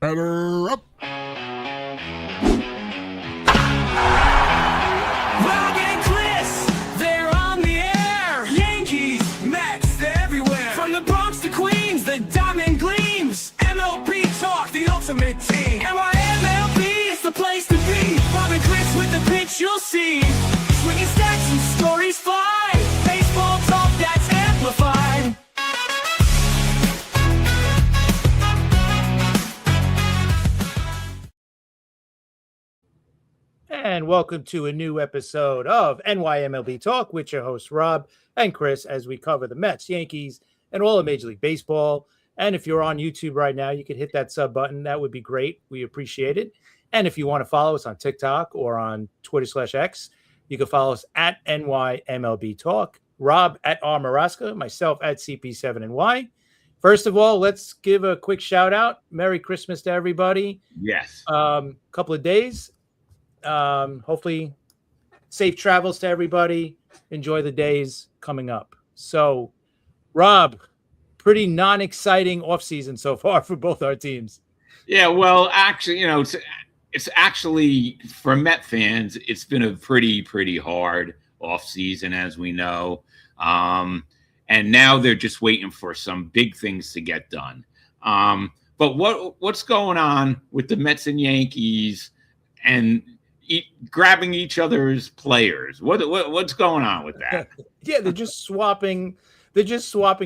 Batter up. Rock and Chris, they're on the air. Yankees, Mets, they're everywhere. From the Bronx to Queens, the diamond gleams. MLB talk, the ultimate team. MLB is the place to be. Rock and Chris with the pitch you'll see. Swinging stats and stories fly. Baseball talk that's amplified. And welcome to a new episode of NYMLB Talk with your hosts, Rob and Chris, as we cover the Mets, Yankees, and all of Major League Baseball. And if you're on YouTube right now, you could hit that sub button. That would be great. We appreciate it. And if you want to follow us on TikTok or on Twitter/X, you can follow us at NYMLB Talk, Rob at Armaraska, myself at CP7NY. First of all, let's give a quick shout out. Merry Christmas to everybody. Yes. Couple of days. Hopefully safe travels to everybody. Enjoy the days coming up. So, Rob, pretty non-exciting offseason so far for both our teams. Yeah, well, actually, it's actually for Met fans, it's been a pretty hard offseason, as we know. And now they're just waiting for some big things to get done. But what's going on with the Mets and Yankees and grabbing each other's players? What's going on with that? Yeah, they're just swapping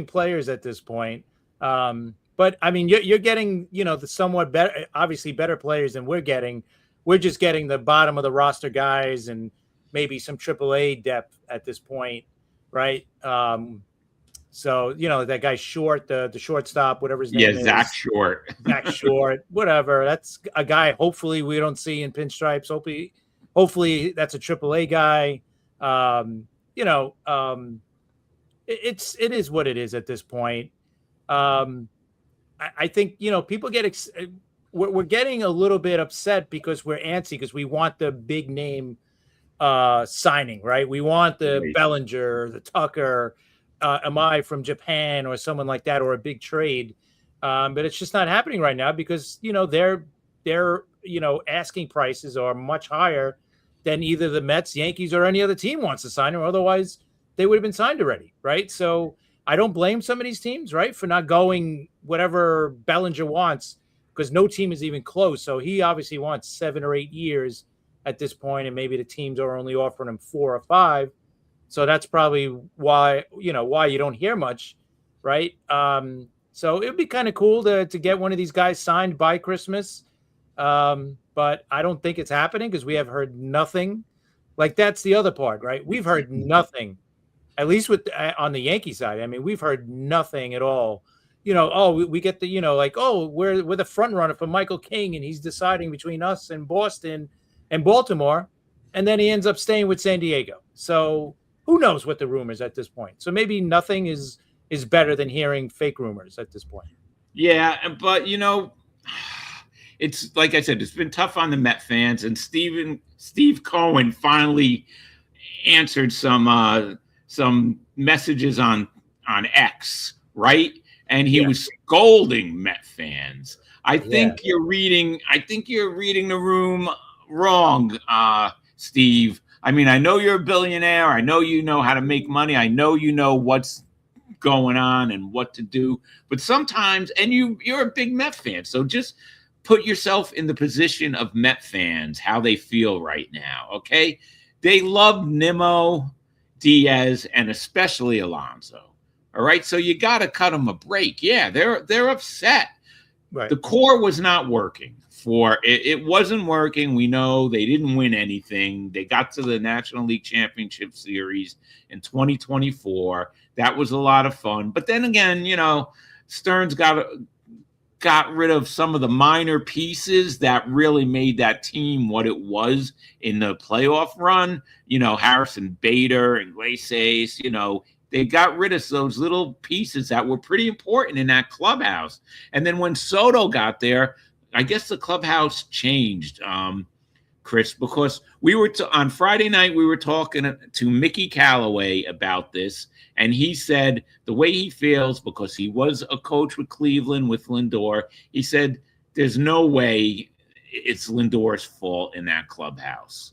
players at this point. But I mean, you're getting, the somewhat better, obviously better players than we're getting. We're just getting the bottom of the roster guys and maybe some AAA depth at this point, right? So, that guy Short, the shortstop, whatever his name is. Yeah, Zach Short, whatever. That's a guy hopefully we don't see in pinstripes. Hopefully that's a AAA guy. It is what it is at this point. I think, people get we're getting a little bit upset because we're antsy because we want the big name signing, right? We want the Bellinger, the Tucker, Amai from Japan or someone like that, or a big trade. But it's just not happening right now because, their asking prices are much higher than either the Mets, Yankees, or any other team wants to sign, or otherwise they would have been signed already, right? So I don't blame some of these teams, right, for not going whatever Bellinger wants, because no team is even close. So he obviously wants 7 or 8 years at this point, and maybe the teams are only offering him 4 or 5. So that's probably why you don't hear much, right? So it'd be kind of cool to get one of these guys signed by Christmas. But I don't think it's happening because we have heard nothing. Like, that's the other part, right? We've heard nothing, at least on the Yankee side. I mean, we've heard nothing at all. We get the, we're the front runner for Michael King, and he's deciding between us and Boston and Baltimore, and then he ends up staying with San Diego. So who knows what the rumors at this point? So maybe nothing is better than hearing fake rumors at this point. Yeah, but it's like I said, it's been tough on the Met fans, and Steve Cohen finally answered some messages on X, right? And he was scolding Met fans. I think you're reading the room wrong, Steve. I mean, I know you're a billionaire. I know you know how to make money. I know you know what's going on and what to do. But sometimes, and you're a big Met fan, so just put yourself in the position of Met fans, how they feel right now, okay? They love Nimmo, Diaz, and especially Alonso, all right? So you got to cut them a break. Yeah, they're upset. Right. The core was not working. It wasn't working. We know they didn't win anything. They got to the National League Championship Series in 2024. That was a lot of fun. But then again, Stearns got rid of some of the minor pieces that really made that team what it was in the playoff run. Harrison Bader and Iglesias, they got rid of those little pieces that were pretty important in that clubhouse. And then when Soto got there, I guess the clubhouse changed, Chris, because we were on Friday night, we were talking to Mickey Callaway about this, and he said the way he feels, because he was a coach with Cleveland with Lindor, he said there's no way it's Lindor's fault in that clubhouse.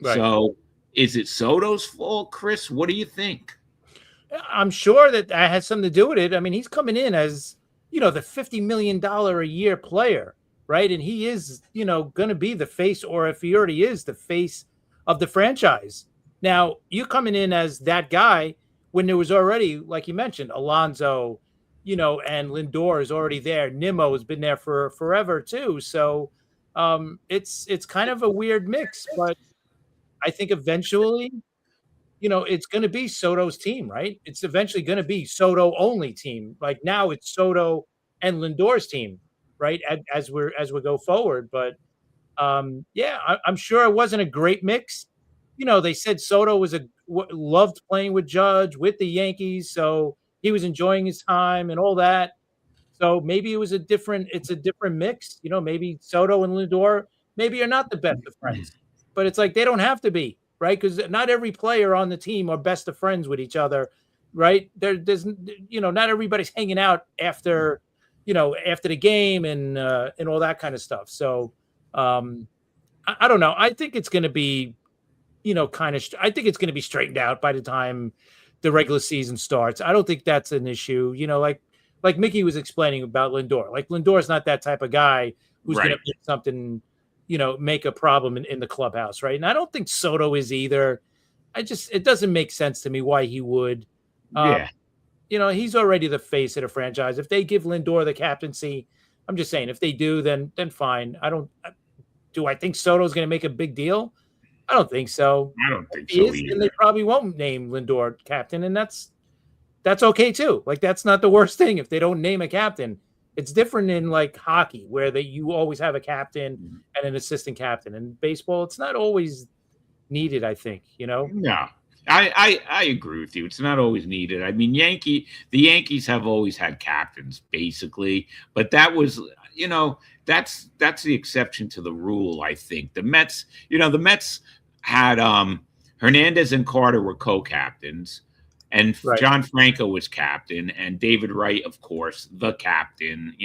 Right. So is it Soto's fault, Chris? What do you think? I'm sure that has something to do with it. I mean, he's coming in as, the $50 million a year player, right? And he is, going to be the face, or if he already is the face of the franchise. Now, you're coming in as that guy when there was already, like you mentioned, Alonso, and Lindor is already there. Nimmo has been there for forever too. So it's kind of a weird mix, but I think eventually, it's going to be Soto's team, right? It's eventually going to be Soto only team. Like now it's Soto and Lindor's team, right? As we go forward. But yeah, I'm sure it wasn't a great mix. They said Soto loved playing with Judge with the Yankees, so he was enjoying his time and all that. So maybe it's a different mix. Maybe Soto and Lindor maybe are not the best of friends, but it's like they don't have to be, right? Because not every player on the team are best of friends with each other, right? There's not everybody's hanging out after the game and all that kind of stuff. So I don't know. I think it's going to be I think it's going to be straightened out by the time the regular season starts. I don't think that's an issue. Like Mickey was explaining about Lindor. Like Lindor's not that type of guy who's going to make something, make a problem in the clubhouse, right? And I don't think Soto is either. It doesn't make sense to me why he would. He's already the face of the franchise. If they give Lindor the captaincy, I'm just saying, if they do, then fine. Do I think Soto's going to make a big deal? I don't think so. I don't think so either. And they probably won't name Lindor captain, and that's okay too. Like that's not the worst thing if they don't name a captain. It's different in like hockey where you always have a captain and an assistant captain. In baseball, it's not always needed, I think, No. I agree with you. It's not always needed. I mean, the Yankees have always had captains, basically, but that was, that's the exception to the rule. I think the Mets had Hernandez and Carter were co-captains, and John Franco was captain, and David Wright, of course, the captain.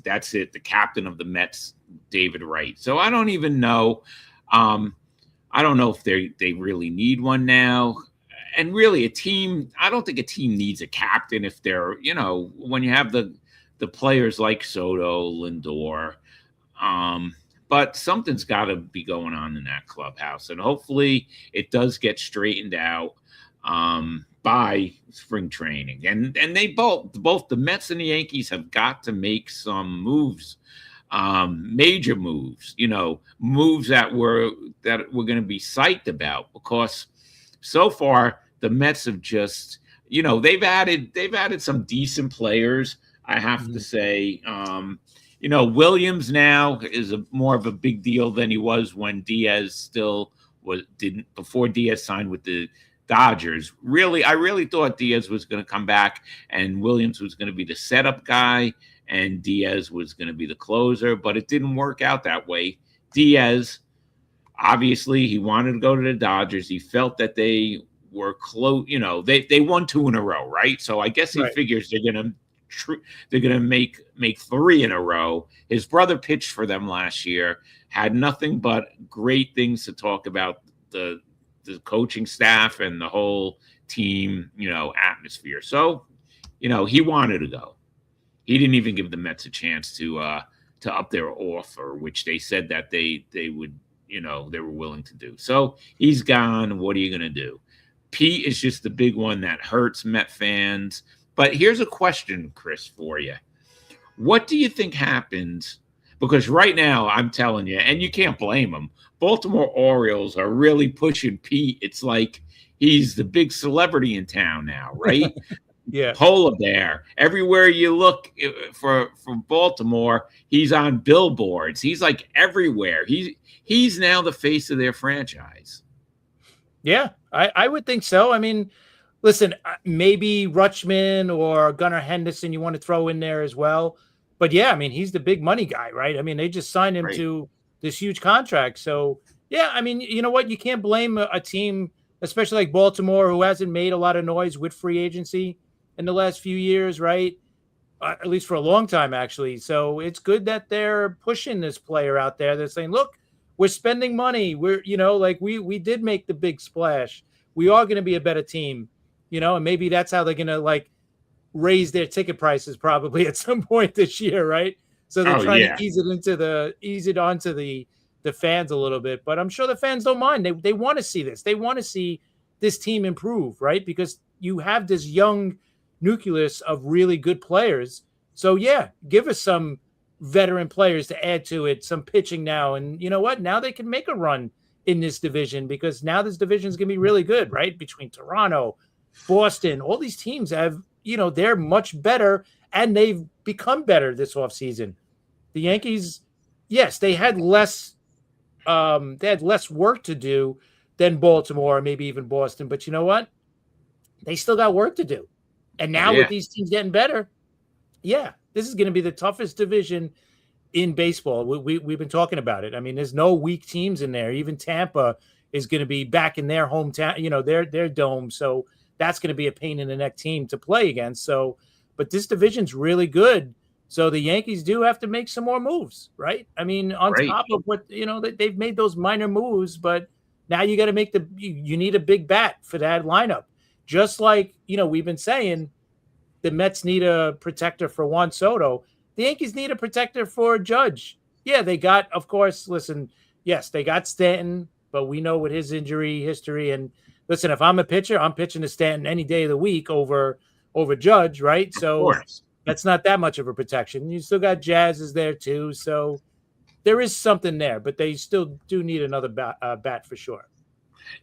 That's it. The captain of the Mets, David Wright. So I don't even know. I don't know if they really need one now. And really, I don't think a team needs a captain if they're, when you have the players like Soto, Lindor. But something's got to be going on in that clubhouse. And hopefully it does get straightened out by spring training. And they both the Mets and the Yankees have got to make some moves. Major moves, moves that we're going to be psyched about, because so far the Mets have just, they've added some decent players. I have to say, Williams now is more of a big deal than he was when Diaz before Diaz signed with the Dodgers. I really thought Diaz was going to come back and Williams was going to be the setup guy and Diaz was going to be the closer, but it didn't work out that way. Diaz, obviously, he wanted to go to the Dodgers. He felt that they were close. They won 2 in a row, right? So I guess he figures they're gonna make 3 in a row. His brother pitched for them last year. Had nothing but great things to talk about the coaching staff and the whole team, atmosphere. So, he wanted to go. He didn't even give the Mets a chance to up their offer, which they said that they would, they were willing to do. So he's gone. What are you going to do? Pete is just the big one that hurts Met fans. But here's a question, Chris, for you. What do you think happens? Because right now, I'm telling you, and you can't blame them, Baltimore Orioles are really pushing Pete. It's like he's the big celebrity in town now, right? Yeah. Polar bear. Everywhere you look for Baltimore, he's on billboards. He's like everywhere. He's now the face of their franchise. Yeah, I would think so. I mean, listen, maybe Rutschman or Gunnar Henderson you want to throw in there as well. But yeah, I mean, he's the big money guy, right? I mean, they just signed him to this huge contract. So yeah, I mean, you know what? You can't blame a team, especially like Baltimore, who hasn't made a lot of noise with free agency in the last few years, right? at least for a long time, actually. So it's good that they're pushing this player out there. They're saying, look, we're spending money. We're, like we did make the big splash. We are going to be a better team, and maybe that's how they're going to like raise their ticket prices probably at some point this year, right? So they're trying to ease it onto the fans a little bit. But I'm sure the fans don't mind. They want to see this. They want to see this team improve, right? Because you have this young nucleus of really good players. So yeah, give us some veteran players to add to it, some pitching now. And you know what? Now they can make a run in this division because now this division is going to be really good, right? Between Toronto, Boston, all these teams have, they're much better and they've become better this offseason. The Yankees, yes, they had less work to do than Baltimore or maybe even Boston. But you know what? They still got work to do. And now with these teams getting better, this is going to be the toughest division in baseball. We've been talking about it. I mean, there's no weak teams in there. Even Tampa is going to be back in their hometown, their dome. So that's going to be a pain in the neck team to play against. So, but this division's really good. So the Yankees do have to make some more moves, right? I mean, on top of what, they've made those minor moves, but now you got to make you need a big bat for that lineup. Just like, we've been saying the Mets need a protector for Juan Soto. The Yankees need a protector for Judge. Yeah, they got, of course, they got Stanton, but we know with his injury history. And listen, if I'm a pitcher, I'm pitching to Stanton any day of the week over Judge, right? So that's not that much of a protection. You still got Jazz is there too. So there is something there, but they still do need another bat for sure.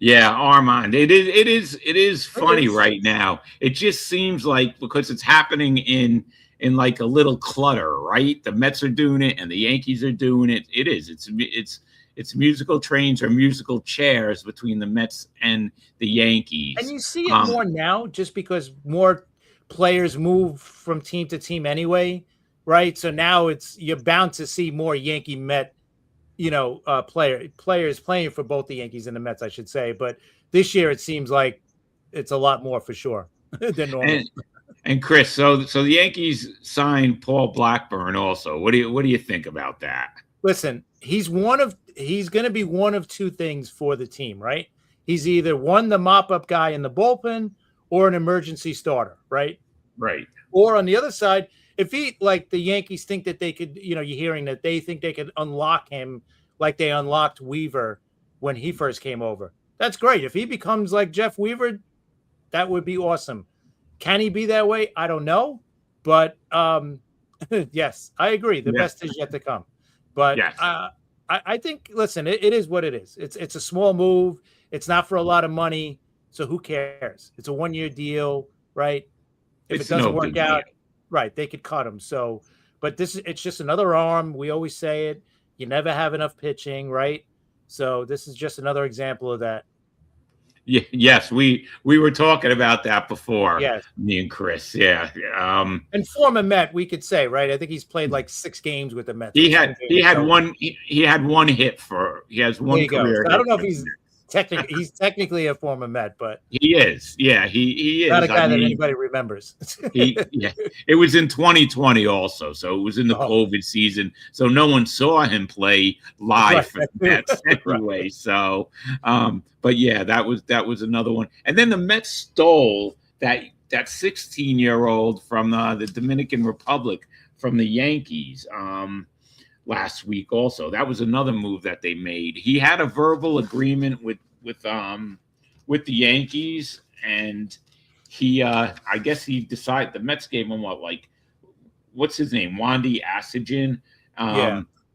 Yeah, Armand, it is funny right now. It just seems like because it's happening in like a little clutter, right? The Mets are doing it and the Yankees are doing it. It's musical trains or musical chairs between the Mets and the Yankees. And you see it more now just because more players move from team to team anyway, right? So now you're bound to see more Yankee Met players playing for both the Yankees and the Mets, I should say. But this year, it seems like it's a lot more for sure than normal. And Chris, so the Yankees signed Paul Blackburn also. What do you think about that? Listen, he's going to be one of two things for the team, right? He's either the mop-up guy in the bullpen or an emergency starter, right? Right. Or on the other side, if the Yankees think that they could, you're hearing that they think they could unlock him like they unlocked Weaver when he first came over. That's great. If he becomes like Jeff Weaver, that would be awesome. Can he be that way? I don't know. But yes, I agree. The best is yet to come. But I think, listen, it is what it is. It's a small move. It's not for a lot of money. So who cares? It's a 1-year deal, right? If it doesn't work out, right, they could cut him. So, but it's just another arm. We always say it. You never have enough pitching, right? So this is just another example of that. Yes, we were talking about that before. Yes, me and Chris. Yeah. And former Met, we could say, right? I think he's played like 6 games with the Mets. He had one hit for. He has one career. So I don't know if he's technically a former Met, but he is. Yeah, he is. Not a guy that anybody remembers. It was in 2020 also, so it was in the COVID season, so no one saw him play live for the Mets anyway. So, but yeah, that was another one. And then the Mets stole that 16-year-old from the Dominican Republic from the Yankees. Last week also. That was another move that they made. He had a verbal agreement with the Yankees, and he I guess he decided the Mets gave him what's his name? Wandy Assagen.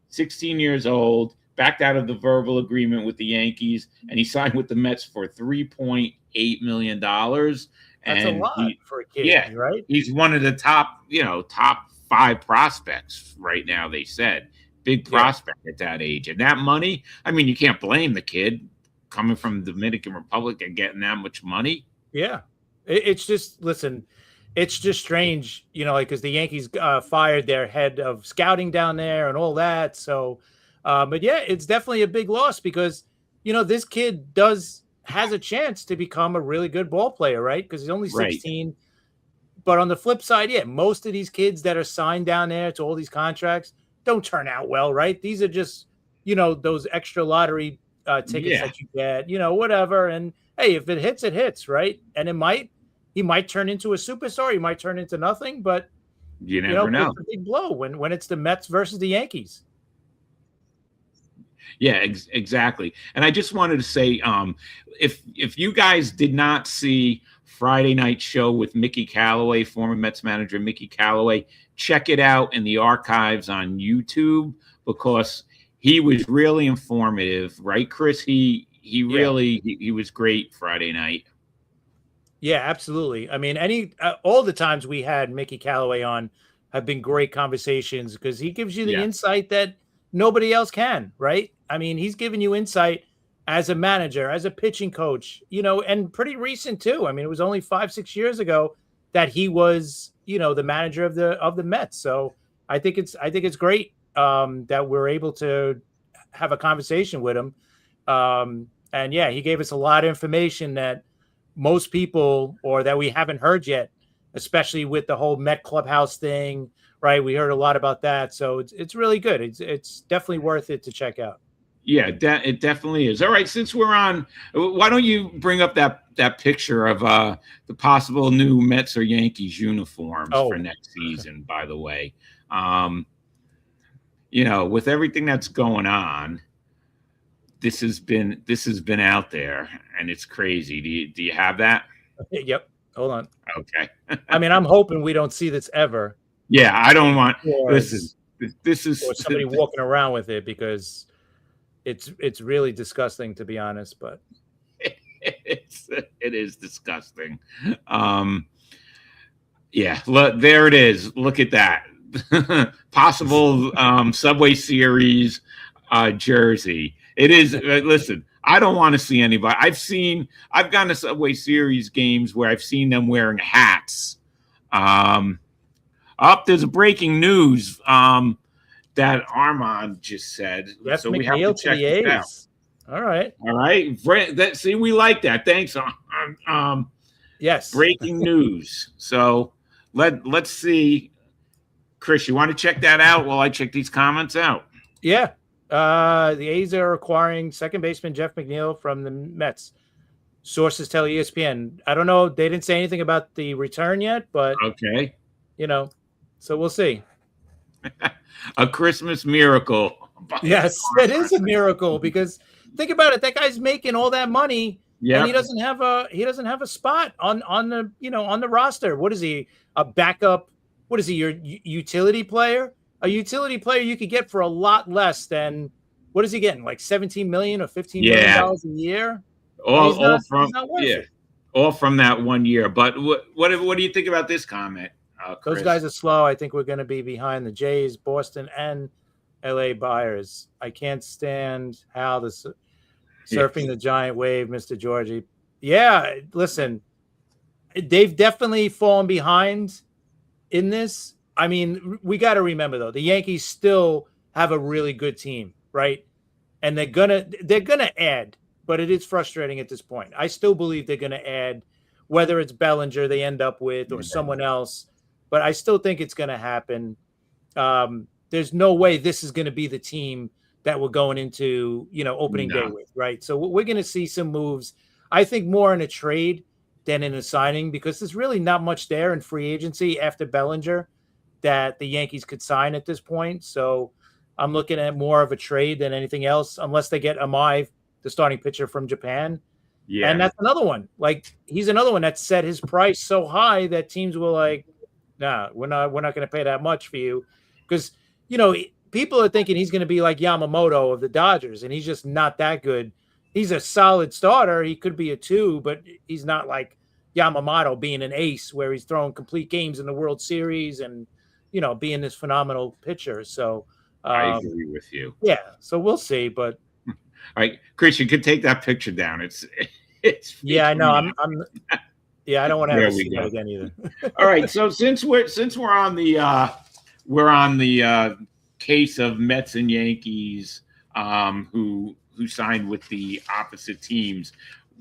16 years old, backed out of the verbal agreement with the Yankees, and he signed with the Mets for $3.8 million. That's a lot for a kid, right? He's one of the top 5 prospects right now, they said. Big prospect at that age. And that money, I mean, you can't blame the kid coming from the Dominican Republic and getting that much money. Yeah. It's just, listen, it's just strange, because the Yankees fired their head of scouting down there and all that. So, but yeah, it's definitely a big loss because, this kid has a chance to become a really good ball player, right? Because he's only 16. But on the flip side, yeah, most of these kids that are signed down there to all these contracts don't turn out well, right? These are just, those extra lottery tickets Yeah, that you get, whatever. And hey, if it hits, it hits, right? And he might turn into a superstar. He might turn into nothing, but you never but know. it's a big blow when it's the Mets versus the Yankees. Yeah, exactly. And I just wanted to say, if you guys did not see Friday night show with Mickey Callaway, former Mets manager Mickey Callaway, check it out in the archives on YouTube because he was really informative, right, Chris? He really he was great Friday night. Yeah, absolutely. I mean, all the times we had Mickey Callaway on have been great conversations because he gives you the Yeah, insight that nobody else can, right? I mean, he's giving you insight as a manager, as a pitching coach, and pretty recent too. I mean, it was only 5-6 years ago that he was, the manager of the Mets. So I think it's great that we're able to have a conversation with him. And yeah, he gave us a lot of information that most people or that we haven't heard yet, especially with the whole Met Clubhouse thing, right? We heard a lot about that. So it's really good. It's definitely worth it to check out. yeah, it definitely is. All right, since we're on, why don't you bring up that picture of the possible new Mets or Yankees uniforms for Oh, next season? By the way, with everything that's going on, this has been out there, and it's crazy. Do you have that? yep. Hold on. Okay. I mean, I'm hoping we don't see this ever, Yeah, I don't want. or Listen, this is or somebody walking around with it because it's really disgusting, to be honest. But it is disgusting. Yeah, look, there it is. Look at that. Possible Subway Series jersey. It is. Listen, I don't want to see anybody. I've gone to Subway Series games where I've seen them wearing hats. There's a breaking news that Armand just said. Jeff So we have to McNeil check the this out. A's. All right. All right. See, we like that. Thanks. Yes. Breaking news. So let's see. Chris, you want to check that out while I check these comments out? Yeah. The A's are acquiring second baseman Jeff McNeil from the Mets. Sources tell ESPN. I don't know. They didn't say anything about the return yet, but Okay. So we'll see. A Christmas miracle. Yes, it is a miracle because think about it. That guy's making all that money, and he doesn't have a spot on the roster. What is he? A backup? What is he? Your utility player? A utility player you could get for a lot less than what is he getting? Like $17 million or $15 million a year? All from that 1 year. But what do you think about this comment? Those guys are slow. I think we're going to be behind the Jays, Boston, and LA buyers. I can't stand how surfing the giant wave, Mr. Georgie. Yeah, listen, they've definitely fallen behind in this. I mean, we got to remember though, the Yankees still have a really good team, right? And they're gonna add, but it is frustrating at this point. I still believe they're gonna add, whether it's Bellinger they end up with or someone else. But I still think it's going to happen. There's no way this is going to be the team that we're going into, opening day with, right? So we're going to see some moves. I think more in a trade than in a signing because there's really not much there in free agency after Bellinger that the Yankees could sign at this point. So I'm looking at more of a trade than anything else, unless they get Amai, the starting pitcher from Japan. Yeah, and that's another one. Like he's another one that set his price so high that teams were like, nah, we're not going to pay that much for you because, people are thinking he's going to be like Yamamoto of the Dodgers, and he's just not that good. He's a solid starter. He could be a 2, but he's not like Yamamoto being an ace where he's throwing complete games in the World Series and, being this phenomenal pitcher. So I agree with you. Yeah, so we'll see. But all right, Chris, you could take that picture down. It's yeah, I know. I don't want to have to see that again either. All right, so since we're on the case of Mets and Yankees, who signed with the opposite teams,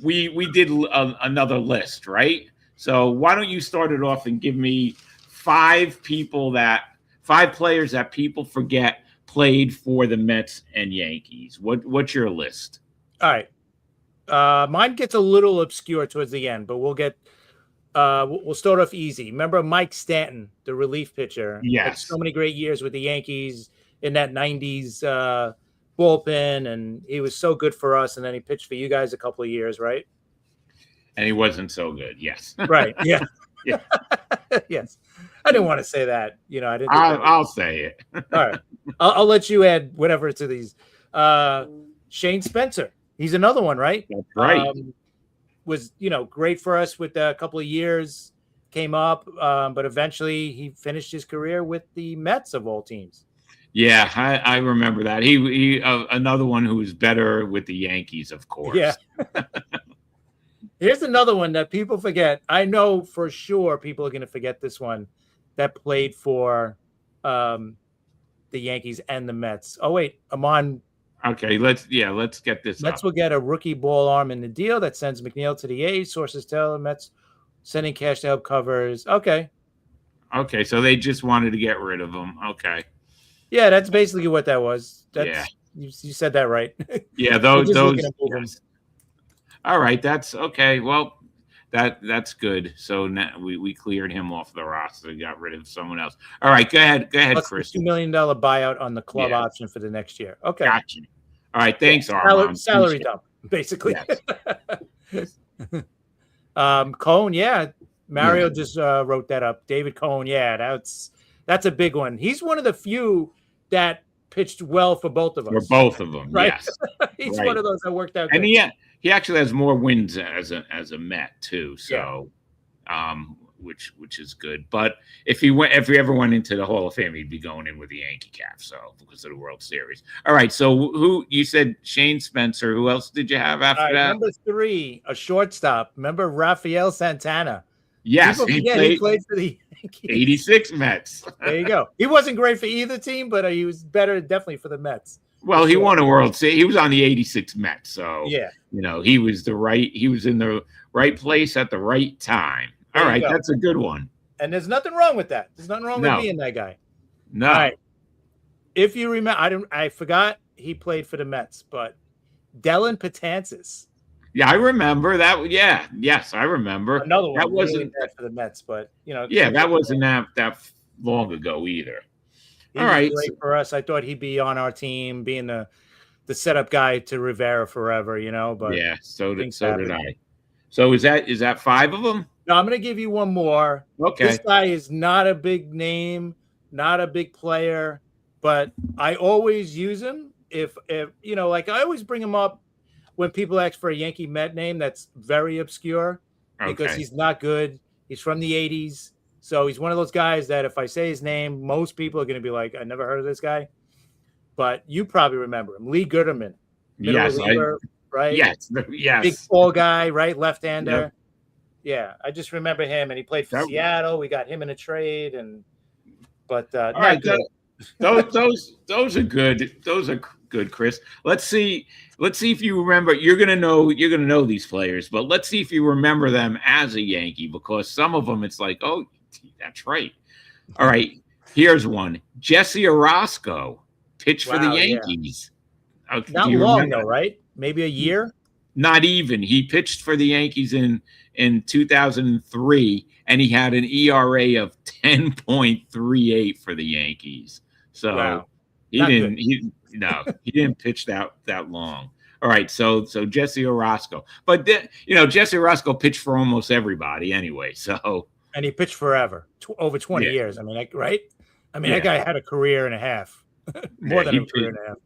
we did another list, right? So why don't you start it off and give me five players that people forget played for the Mets and Yankees. What's your list? All right. Mine gets a little obscure towards the end, but we'll start off easy. Remember Mike Stanton, the relief pitcher? Yes. Had so many great years with the Yankees in that 90s bullpen, and he was so good for us, and then he pitched for you guys a couple of years, right? And he wasn't so good, yes. Right, yeah. Yeah. Yes. I didn't want to say that. I didn't. I'll say it. All right. I'll let you add whatever to these. Shane Spencer. He's another one, right? That's right. Was, great for us with a couple of years, came up, but eventually he finished his career with the Mets of all teams. Yeah, I remember that. He another one who was better with the Yankees, of course. Yeah. Here's another one that people forget. I know for sure people are going to forget this one, that played for the Yankees and the Mets. Oh, wait, Amon. Okay, let's get this Mets up. will get a rookie ball arm in the deal that sends McNeil to the A's. Sources tell the Mets sending cash to help covers. Okay, so they just wanted to get rid of him. Okay. Yeah, that's basically what that was. Yeah. You said that right. Yeah, those. Yes. All right, that's okay. Well, that's good. So now we cleared him off the roster, got rid of someone else. All right, go ahead, Plus Chris. $2 million buyout on the club option for the next year. Okay, gotcha. All right, thanks, Armand. Salary dump, basically. Yes. Cohen, yeah. Mario just wrote that up. David Cohen, yeah, that's a big one. He's one of the few that pitched well for both of us. For both of them, right? Yes. He's one of those that worked out. And he actually has more wins as a Met too. So, which is good. But if he ever went into the Hall of Fame, he'd be going in with the Yankee cap. So because of the World Series. All right. So who you said Shane Spencer? Who else did you have after that? Number 3, a shortstop. Remember Rafael Santana? Yes, he played for the Yankees. 86 Mets. There you go. He wasn't great for either team, but he was better definitely for the Mets. Well, he won a World Series. He was on the 86 Mets, so yeah, he was in the right place at the right time. All right, that's a good one. And there's nothing wrong with that. There's nothing wrong with being that guy. No. All right. If you remember, I forgot he played for the Mets, but Dellin Betances. Yeah, I remember that. Yeah, yes, I remember. Another one that wasn't really bad for the Mets, but yeah, that wasn't that long ago either. All right, great for us. I thought he'd be on our team, being the setup guy to Rivera forever, But yeah, so did I. So is that 5 of them? No, I'm going to give you one more. Okay. This guy is not a big name, not a big player, but I always use him if I always bring him up when people ask for a Yankee Met name that's very obscure because he's not good. He's from the 80s. So he's one of those guys that if I say his name, most people are going to be like, I never heard of this guy. But you probably remember him. Lee Gooderman. Yes. Reliever, right? Yes. Big tall guy, right? Left-hander. Yep. Yeah. I just remember him. And he played for Seattle. We got him in a trade. But all right, those are good. Those are good, Chris. Let's see if you remember. You're gonna know these players, but let's see if you remember them as a Yankee, because some of them it's like, oh, that's right. All right, here's one. Jesse Orosco pitched for the Yankees. Yeah. Not long though, right? Maybe a year. Not even. He pitched for the Yankees in 2003, and he had an ERA of 10.38 for the Yankees. So he didn't pitch that long. All right, so Jesse Orosco, but Jesse Orosco pitched for almost everybody anyway. So and he pitched forever, over 20 years. I mean, right? I mean, that guy had a career and a half, more than a career and a half.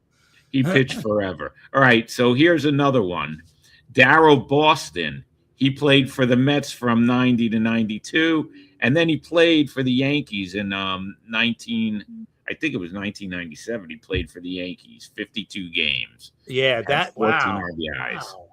He pitched forever. All right, so here's another one. Darryl Boston. He played for the Mets from 90 to 92, and then he played for the Yankees in 1997. He played for the Yankees, 52 games. Yeah, 14 RBIs. Wow.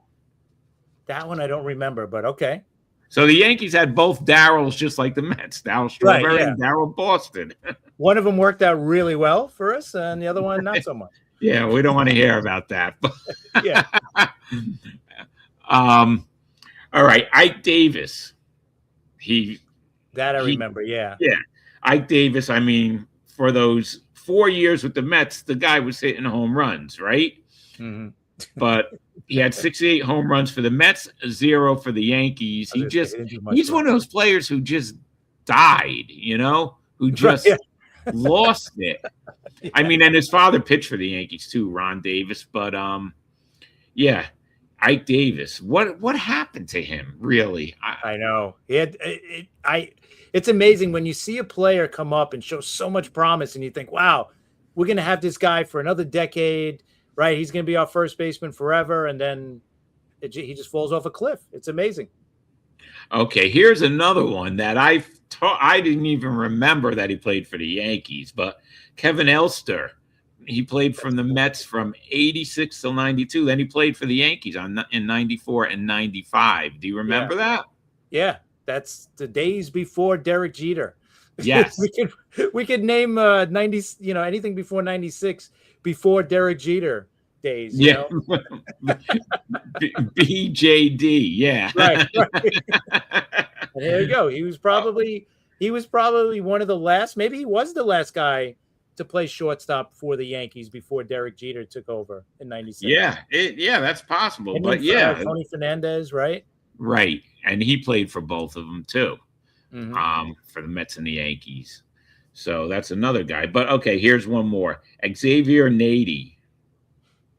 That one I don't remember, but okay. So the Yankees had both Darryls just like the Mets, Darryl Strawberry and Darryl Boston. One of them worked out really well for us, and the other one not so much. Yeah, we don't want to hear about that. Yeah. All right, Ike Davis. He That I he remember. Yeah. yeah. Ike Davis, I mean, for those 4 years with the Mets, the guy was hitting home runs, right? Mm-hmm. But he had 68 home runs for the Mets, 0 for the Yankees. I was He gonna say, just he didn't do much he's for one of us. those players who just died, who Right. just lost it. I mean, and his father pitched for the Yankees too, Ron Davis. But yeah, Ike Davis. What happened to him? Really? I know. It's amazing when you see a player come up and show so much promise, and you think, "Wow, we're going to have this guy for another decade, right? He's going to be our first baseman forever," and then he just falls off a cliff. It's amazing. Okay, here's another one that I didn't even remember that he played for the Yankees, but Kevin Elster. He played from the Mets from 86 till 92. Then he played for the Yankees in 94 and 95. Do you remember that? Yeah, that's the days before Derek Jeter. Yes. we could name 90, anything before 96 before Derek Jeter days, Yeah. BJD, yeah. Right. And there you go. He was probably one of the last, maybe he was the last guy to play shortstop for the Yankees before Derek Jeter took over in 96. Yeah, that's possible. And but Tony Fernandez, right? Right. And he played for both of them too. Mm-hmm. For the Mets and the Yankees. So that's another guy. But okay, here's one more. Xavier Nady.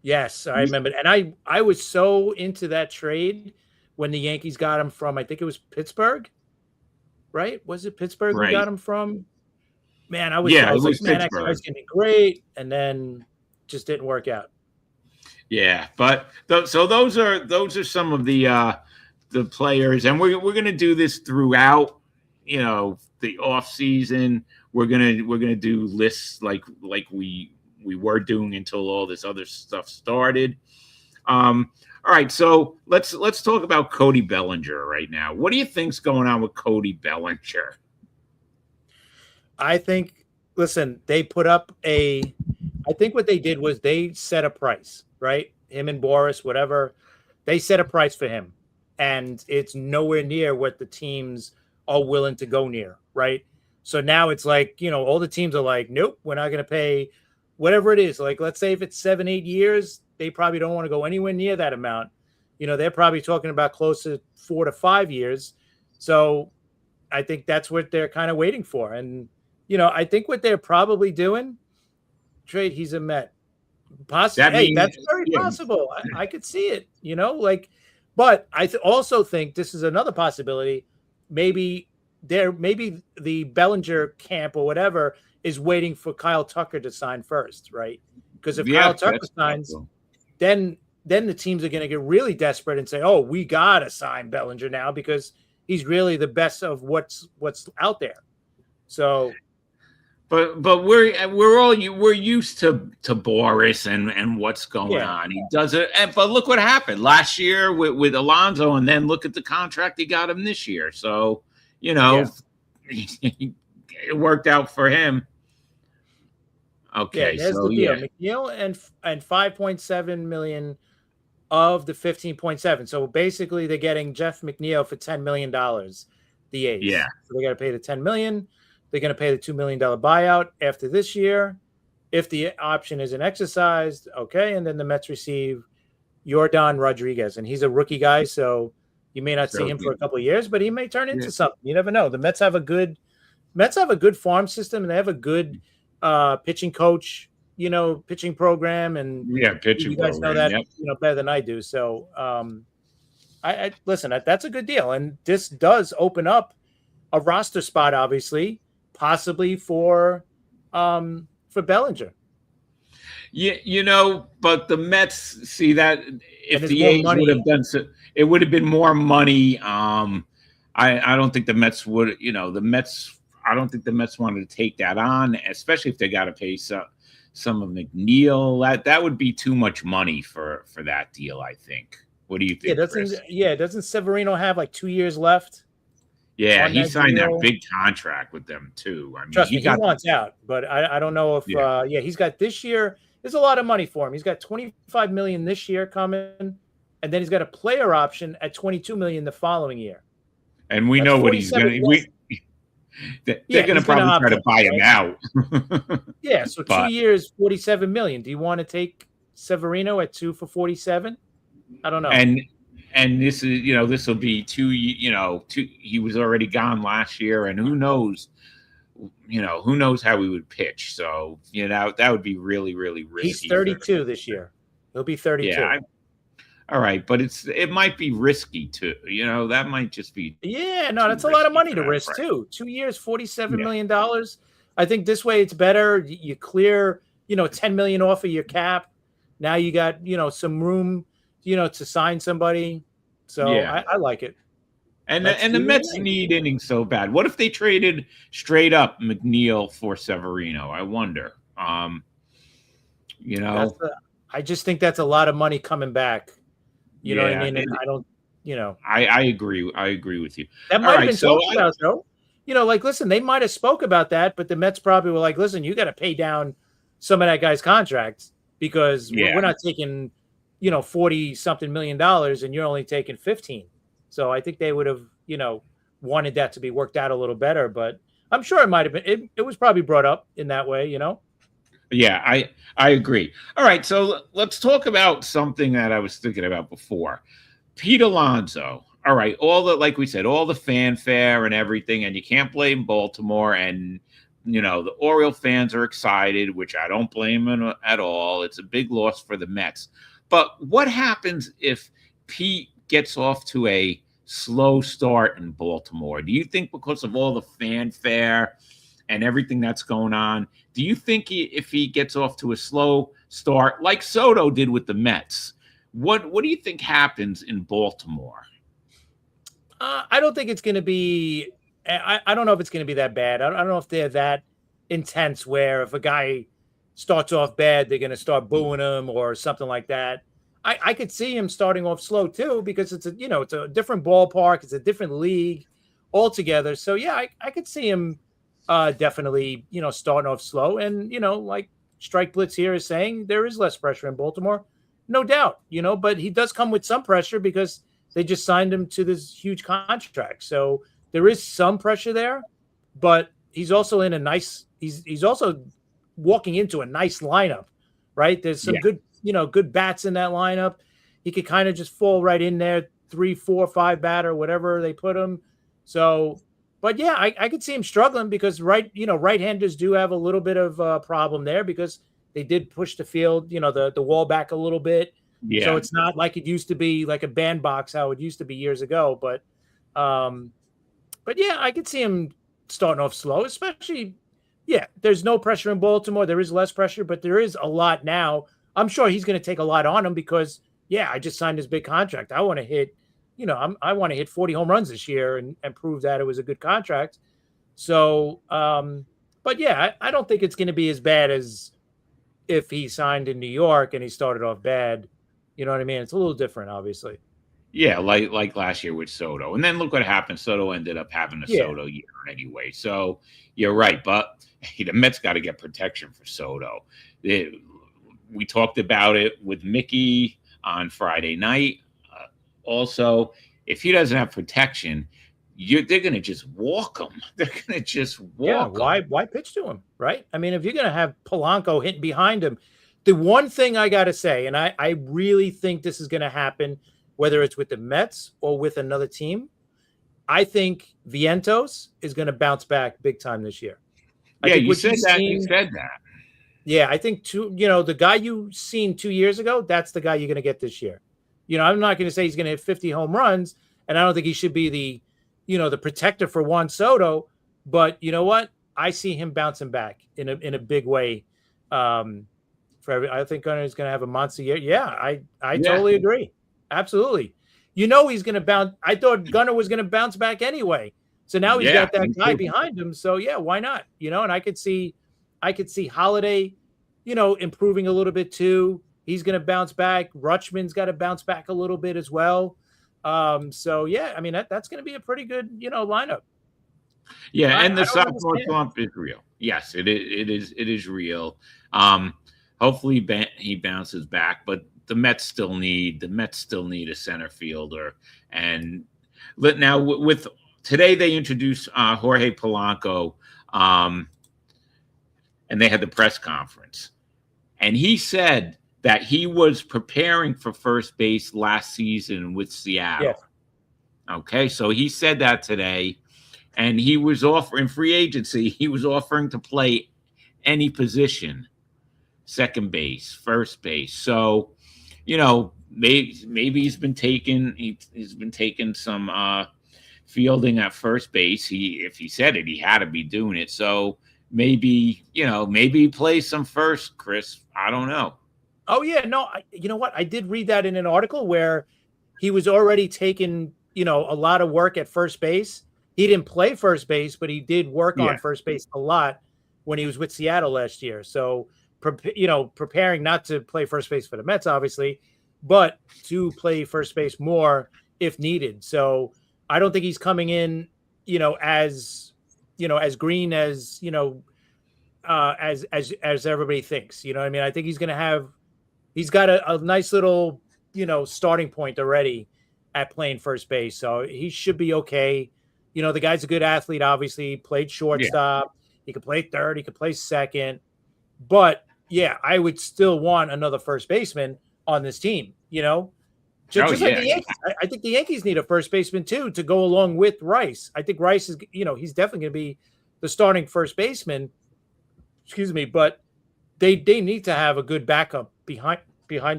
Yes, I remember. And I was so into that trade when the Yankees got him from, I think it was Pittsburgh, right? Was it Pittsburgh we got him from? Man, I was like, man, that guy's going to be great. And then just didn't work out. Yeah. But so those are some of the players. And we're going to do this throughout, the off season. We're going to do lists like we were doing until all this other stuff started. All right, so let's talk about Cody Bellinger right now. What do you think's going on with Cody Bellinger? I think, listen, they put up I think what they did was they set a price, right? Him and Boris, whatever, they set a price for him, and it's nowhere near what the teams are willing to go near, right? So now it's like, all the teams are like, nope, we're not going to pay whatever it is. Like, let's say if it's 7-8 years, they probably don't want to go anywhere near that amount. They're probably talking about close to 4 to 5 years. So I think that's what they're kind of waiting for. And, I think what they're probably doing, trade, he's a Met. Possibly. That's very possible. I could see it, but I also think this is another possibility. Maybe the Bellinger camp or whatever is waiting for Kyle Tucker to sign first, right? Because if Kyle Tucker signs, then the teams are going to get really desperate and say, "Oh, we got to sign Bellinger now because he's really the best of what's out there." So, but we're used to Boris and what's going on. He does it, but look what happened last year with Alonso, and then look at the contract he got him this year. So it worked out for him. Okay, there's so the deal. McNeil and 5.7 million of the 15.7. So basically, they're getting Jeff McNeil for $10 million. The A's. Yeah. So they got to pay the $10 million. They're going to pay the $2 million buyout after this year. If the option isn't exercised, okay, and then the Mets receive Yordan Rodriguez, and he's a rookie guy, so you may not see him for a couple of years, but he may turn into something. You never know. The Mets have a good farm system, and they have a good pitching coach, pitching program, and pitching. You guys know that better than I do. So, I listen. That's a good deal, and this does open up a roster spot, obviously, possibly for Bellinger. But the Mets see that if the A's would have done so, it would have been more money. I don't think the Mets would. I don't think the Mets wanted to take that on, especially if they got to pay some of McNeil. That would be too much money for that deal, I think. What do you think? Doesn't Severino have like 2 years left? Yeah, he signed that big contract with them too. I mean, Trust me, he wants out, but I don't know if he's got this year. There's a lot of money for him. He's got $25 million this year coming, and then he's got a player option at $22 million the following year. and we That's know what he's going to. They're going to probably try to buy him out. Yeah, so 2 years, 47 million. Do you want to take Severino at 2 for 47? I don't know. And this is, this will be two. He was already gone last year, and who knows how he would pitch. So that would be really, really risky. He's 32 this year. He'll be 32. Yeah. All right, but it might be risky too. That might just be. Yeah, no, that's a lot of money to risk too. 2 years, $47 million. I think this way it's better. You clear, $10 million off of your cap. Now you got, some room, to sign somebody. So I like it. And the Mets need innings so bad. What if they traded straight up McNeil for Severino? I wonder. I just think that's a lot of money coming back. You know what I mean? And I don't, I agree. I agree with you. That might have been talked about, though. Listen, they might have spoke about that, but the Mets probably were like, listen, you got to pay down some of that guy's contracts because we're not taking, $40-something million and you're only taking 15. So I think they would have, wanted that to be worked out a little better. But I'm sure it might have been. It was probably brought up in that way, Yeah, I agree. All right, so let's talk about something that I was thinking about before. Pete Alonso. All right, like we said, all the fanfare and everything, and you can't blame Baltimore. And the Oriole fans are excited, which I don't blame them at all. It's a big loss for the Mets. But what happens if Pete gets off to a slow start in Baltimore? Do you think because of all the fanfare and everything that's going on, do you think if he gets off to a slow start like Soto did with the Mets, what do you think happens in Baltimore? I don't think it's going to be I don't know if it's going to be that bad. I don't know if they're that intense where if a guy starts off bad, they're going to start booing him or something like that. I could see him starting off slow too because it's a different ballpark, it's a different league altogether. So yeah, I could see him definitely starting off slow, and like Strike Blitz here is saying, there is less pressure in Baltimore, no doubt. But he does come with some pressure because they just signed him to this huge contract. So there is some pressure there, but he's also in a nice. He's also walking into a nice lineup, right? There's some good bats in that lineup. He could kind of just fall right in there, 3, 4, 5 batter, whatever they put him. So, but yeah, I could see him struggling because right-handers do have a little bit of a problem there because they did push the field, the wall back a little bit. Yeah. So it's not like it used to be like a bandbox, how it used to be years ago. But yeah, I could see him starting off slow, especially. Yeah, there's no pressure in Baltimore. There is less pressure, but there is a lot now. I'm sure he's going to take a lot on him because, I just signed this big contract. I want to hit, I want to hit 40 home runs this year and prove that it was a good contract. So, but yeah, I don't think it's going to be as bad as if he signed in New York and he started off bad. You know what I mean? It's a little different, obviously. Yeah, like last year with Soto. And then look what happened. Soto ended up having a Soto year anyway. So you're right. But the Mets got to get protection for Soto. We talked about it with Mickey on Friday night. Also, if he doesn't have protection, they're going to just walk him. They're going to just walk him. Why pitch to him, right? I mean, if you're going to have Polanco hitting behind him, the one thing I got to say, and I really think this is going to happen, whether it's with the Mets or with another team, I think Vientos is going to bounce back big time this year. You said that. Yeah, I think the guy you seen 2 years ago, that's the guy you're going to get this year. I'm not going to say he's going to hit 50 home runs, and I don't think he should be the protector for Juan Soto. But you know what? I see him bouncing back in a big way. I think Gunnar is going to have a monster year. Yeah, I totally agree. Absolutely. He's going to bounce. I thought Gunnar was going to bounce back anyway. So now he's got that guy behind him. So yeah, why not? And I could see Holiday, improving a little bit too. He's going to bounce back. Rutschman's got to bounce back a little bit as well. So yeah, I mean that's going to be a pretty good, lineup. Yeah, and the sophomore slump is real. Yes, it is real. Hopefully he bounces back, but the Mets still need a center fielder. And now with today they introduced Jorge Polanco, and they had the press conference, and he said that he was preparing for first base last season with Seattle. Yes. Okay, so he said that today, and he was offering free agency. He was offering to play any position, second base, first base. So, maybe he's been taking some fielding at first base. If he said it, he had to be doing it. So maybe he plays some first, Chris. I don't know. Oh yeah, no. You know what? I did read that in an article where he was already taking a lot of work at first base. He didn't play first base, but he did work on first base a lot when he was with Seattle last year. So, preparing not to play first base for the Mets, obviously, but to play first base more if needed. So I don't think he's coming in, as green as, as everybody thinks. You know what I mean? I think he's got a nice little, starting point already at playing first base. So he should be okay. The guy's a good athlete, obviously, played shortstop. Yeah. He could play third. He could play second. But, yeah, I would still want another first baseman on this team, Just like the Yankees. I think the Yankees need a first baseman, too, to go along with Rice. I think Rice is, he's definitely going to be the starting first baseman. Excuse me. But they need to have a good backup behind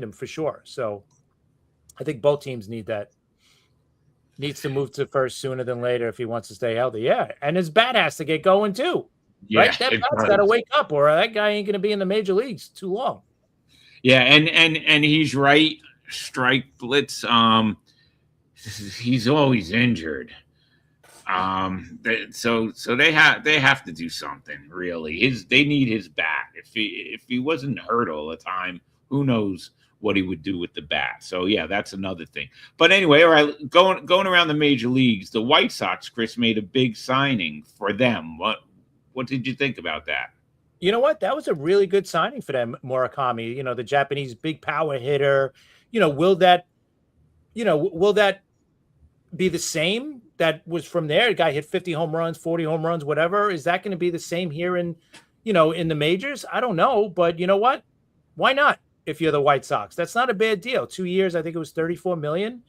him for sure. So I think both teams need that. Needs to move to first sooner than later if he wants to stay healthy. Yeah. And his bat has to get going too. Yeah, right? That bat's got to wake up, or that guy ain't going to be in the major leagues too long. Yeah, and he's right. Strike Blitz. He's always injured. So they have to do something really. They need his bat. If he wasn't hurt all the time, who knows what he would do with the bat. So yeah, that's another thing. But anyway, all right, going around the major leagues, the White Sox, Chris, made a big signing for them. What did you think about that? You know what? That was a really good signing for them, Murakami. The Japanese big power hitter. Will that be the same that was from there? The guy hit 50 home runs, 40 home runs, whatever. Is that going to be the same here in the majors? I don't know, but you know what? Why not? If you're the White Sox, that's not a bad deal. 2 years, I think it was $34 million.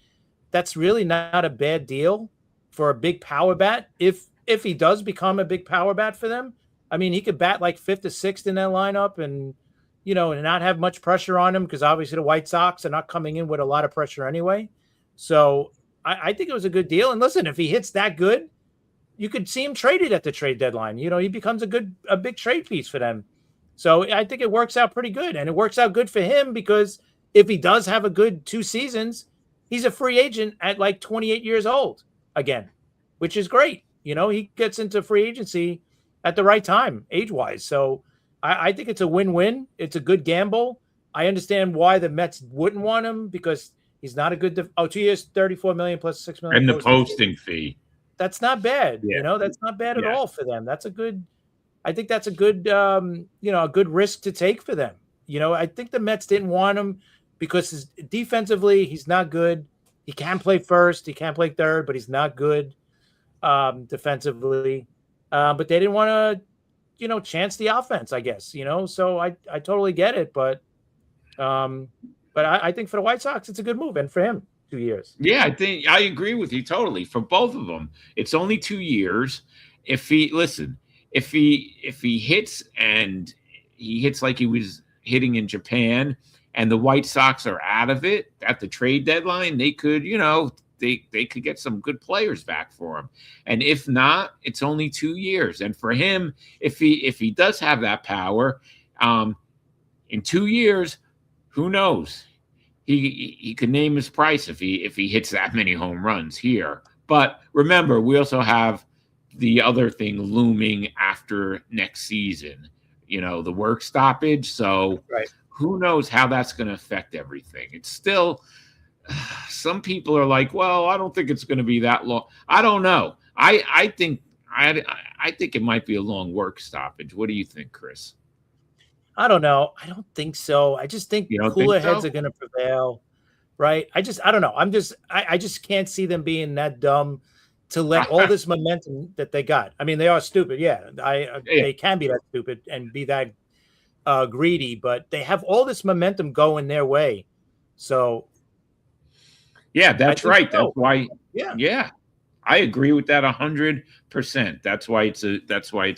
That's really not a bad deal for a big power bat. If he does become a big power bat for them, I mean, he could bat like 5th or 6th in that lineup and not have much pressure on him, because obviously the White Sox are not coming in with a lot of pressure anyway. So I think it was a good deal. And listen, if he hits that good, you could see him traded at the trade deadline. He becomes a big trade piece for them. So I think it works out pretty good, and it works out good for him because if he does have a good 2 seasons, he's a free agent at like 28 years old again, which is great. He gets into free agency at the right time, age-wise. So I think it's a win-win. It's a good gamble. I understand why the Mets wouldn't want him, because he's not a good 2 years, $34 million plus $6 million. And the posting fee. That's not bad. Yeah. That's not bad at all for them. I think that's a good, a good risk to take for them. I think the Mets didn't want him because defensively, he's not good. He can play first, he can play third, but he's not good defensively. But they didn't want to, chance the offense, I guess. So I totally get it, but I think for the White Sox, it's a good move, and for him, 2 years. Yeah, I agree with you totally. For both of them, it's only 2 years. If he hits and he hits like he was hitting in Japan, and the White Sox are out of it at the trade deadline, they could, they could get some good players back for him. And if not, it's only 2 years. And for him, if he does have that power, in 2 years, who knows? He could name his price if he hits that many home runs here. But remember, we also have the other thing looming after next season, the work stoppage. So Who knows how that's going to affect everything? It's still, some people are like, well, I don't think it's going to be that long. I don't know. I think it might be a long work stoppage. What do you think, Chris? I don't know. I don't think so. I just think cooler heads are going to prevail, right? I don't know. I just can't see them being that dumb to let all this momentum that they got. I mean, they are stupid. Yeah, they can be that stupid and be that greedy, but they have all this momentum going their way. So, yeah, that's right. So. That's why. Yeah. Yeah, I agree with that 100%. That's why it's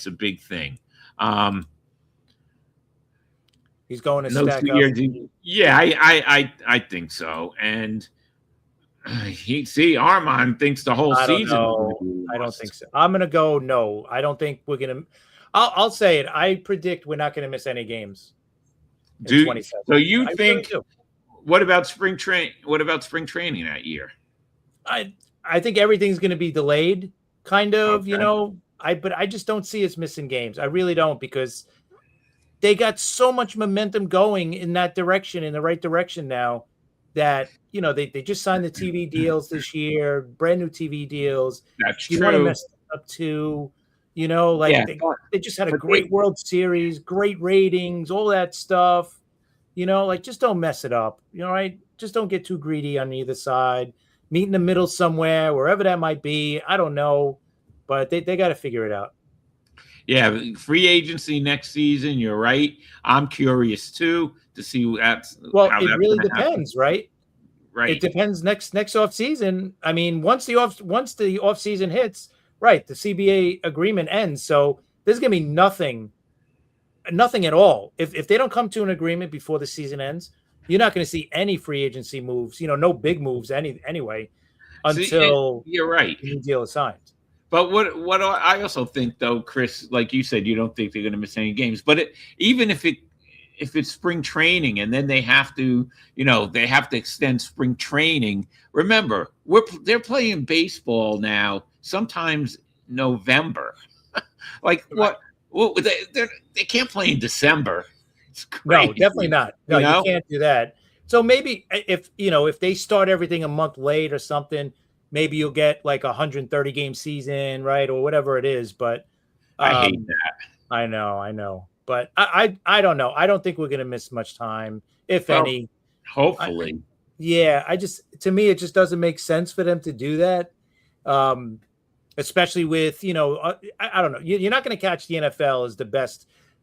a big thing. He's going to No stack 2 up. years. Yeah, I think so. And Armand thinks the whole I don't season. know. I don't think so. I'm gonna go no. I don't think we're gonna. I'll say it. I predict we're not gonna miss any games. So you think? Really. What about spring train? What about spring training that year? I think everything's gonna be delayed. Kind of, Okay. But I just don't see us missing games. I really don't, because they got so much momentum going in that direction, in the right direction now, that they just signed the TV deals this year, brand new TV deals. That's You want to true. mess up too, like they just had a great World Series, great ratings, all that stuff. Like, just don't mess it up. Right? Just don't get too greedy on either side. Meet in the middle somewhere, wherever that might be. I don't know, but they got to figure it out. Yeah, free agency next season. You're right. I'm curious too to see Well, it really depends, right? Right. It depends next off season. I mean, once the off season hits, right, the CBA agreement ends. So there's gonna be nothing at all. If they don't come to an agreement before the season ends, you're not going to see any free agency moves. No big moves anyway until you're right. The new deal is signed. But what I also think, though, Chris, like you said, you don't think they're going to miss any games. But even if it's spring training and then they have to extend spring training. Remember, they're playing baseball now. Sometimes November. Like right. Well, they can't play in December. No, definitely not. No, you can't do that. So maybe if they start everything a month late or something, maybe you'll get like 130 game season, right, or whatever it is. But I hate that. I know, but I don't know. I don't think we're going to miss much time, if any. Hopefully. To me, it just doesn't make sense for them to do that. Especially with, I don't know. You're not going to catch the NFL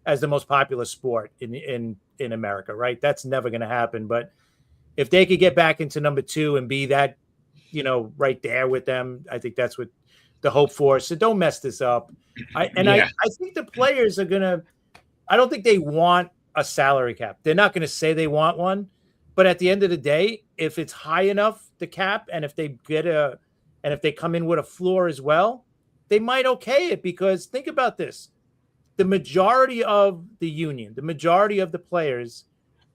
as the most popular sport in America, right? That's never going to happen. But if they could get back into number 2 and be that, right there with them, I think that's what the hope for. So don't mess this up. I think the players are going to, I don't think they want a salary cap. They're not going to say they want one. But at the end of the day, if it's high enough, the cap, and if they come in with a floor as well, they might okay it, because think about this. The majority of the union, the majority of the players